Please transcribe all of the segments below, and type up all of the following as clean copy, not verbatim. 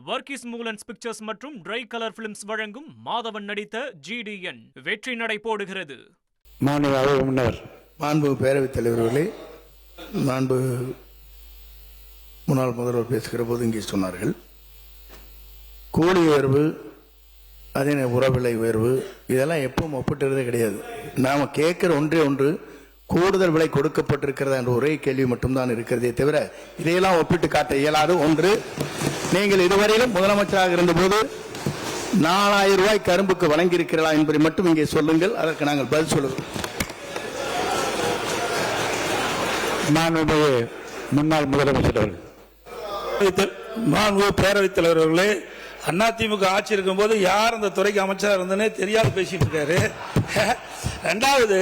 Varghese மூலன்ஸ் pictures மற்றும் try colour films வழங்கும் மாதவன் நடித்த GDN வெற்றி நடை போடுகிறது. மாண்பு பேரவைத் தலைவர்களே, மாண்பு முன்னாள் முதல்வர் பேசுகிற போது இங்கே சொன்னார்கள், கூலி உயர்வு, அதே உரவிலை உயர்வு, இதெல்லாம் எப்பவும் ஒப்பிட்டுறதே கிடையாது. நாம் கேட்கிற ஒன்றே ஒன்று, கூடுதல் விலை கொடுக்கப்பட்டிருக்கிறதா என்ற ஒரே கேள்வி மட்டும்தான் இருக்கிறதே தவிர இதையெல்லாம் ஒப்பிட்டு காட்ட இயலாது. ஒன்று, நீங்கள் இதுவரையிலும் முதலமைச்சராக இருந்தபோது 4000 ரூபாய் கரும்புக்கு வழங்கியிருக்கிறீர்களா என்பதை மட்டும் இங்கே சொல்லுங்கள், அதற்கு நாங்கள் பதில் சொல்லுவோம். முன்னாள் முதலமைச்சர் பேரவைத் தலைவர்களே, அதிமுக ஆட்சி இருக்கும் போது யார் அந்த துறைக்கு அமைச்சராக இருந்தனே தெரியாது பேசிட்டு இருக்காரு. இரண்டாவது,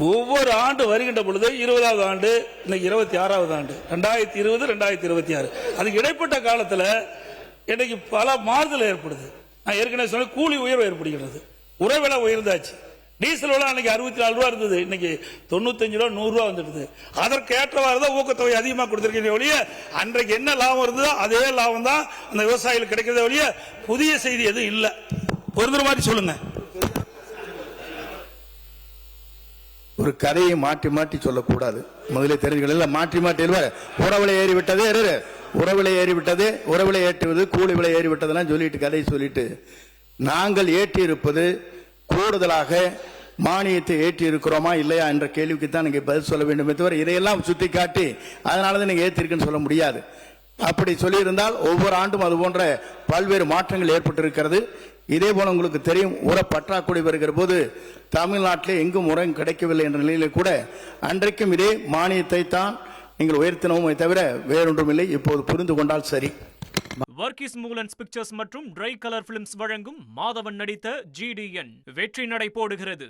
ஒவ்வொரு ஆண்டு வருகின்ற பொழுது 20வது ஆண்டு, இன்னைக்கு 26வது ஆண்டு, 2020 2026, அதுக்கு இடைப்பட்ட காலத்தில் இன்னைக்கு பல மாறுதல் ஏற்படுது. நான் ஏற்கனவே சொன்ன கூலி உயர்வு ஏற்படுகிறது, உரவிலை உயர்ந்தாச்சு. டீசல் விலை அன்னைக்கு 64 ரூபா இருந்தது, இன்னைக்கு 95 ரூபா 100 ரூபா வந்துடுது. அதற்கு ஏற்றவாறு தான் ஊக்கத்தொகை அதிகமாக கொடுத்திருக்கீங்க ஒழிய அன்றைக்கு என்ன லாபம் இருந்ததோ அதே லாபம் தான் அந்த விவசாயிகளுக்கு கிடைக்கிறத ஒழிய புதிய செய்தி எதுவும் இல்லை. ஒரு மாதிரி சொல்லுங்க. ஒரு கதையை மாற்றி மாற்றி சொல்லக்கூடாது. முதலே தெரிஞ்சுக்கல, மாற்றி மாற்றி உறவிலை ஏறிவிட்டது, உறவிலை ஏறிவிட்டது, உறவிலை ஏற்றுவது, கூலி விலை ஏறிவிட்டதெல்லாம் சொல்லிட்டு கதையை சொல்லிட்டு, நாங்கள் ஏற்றி இருப்பது கூடுதலாக மானியத்தை ஏற்றி இருக்கிறோமா இல்லையா என்ற கேள்விக்கு தான் நீங்க பதில் சொல்ல வேண்டும். தவிர இதையெல்லாம் சுட்டி காட்டி அதனாலதான் நீங்க ஏற்றிருக்குன்னு சொல்ல முடியாது. அப்படி சொல்லியிருந்தால் ஒவ்வொரு ஆண்டும் அது போன்ற பல்வேறு மாற்றங்கள் ஏற்பட்டிருக்கிறது. இதே போல உங்களுக்கு தெரியும், உர பற்றாக்குறை வருகிற போது தமிழ்நாட்டிலே எங்கும் உரம் கிடைக்கவில்லை என்ற நிலையில கூட அன்றைக்கும் இதே மானியத்தை தான் நீங்கள் உயர்த்தினோமே தவிர வேறொன்றும் இல்லை. இப்போது புரிந்து கொண்டால் சரி. வர்கீஸ் மூலன்ஸ் பிக்சர்ஸ் மற்றும் ட்ரை கலர் பிலிம்ஸ் வழங்கும் மாதவன் நடித்த GDN வெற்றி நடை போடுகிறது.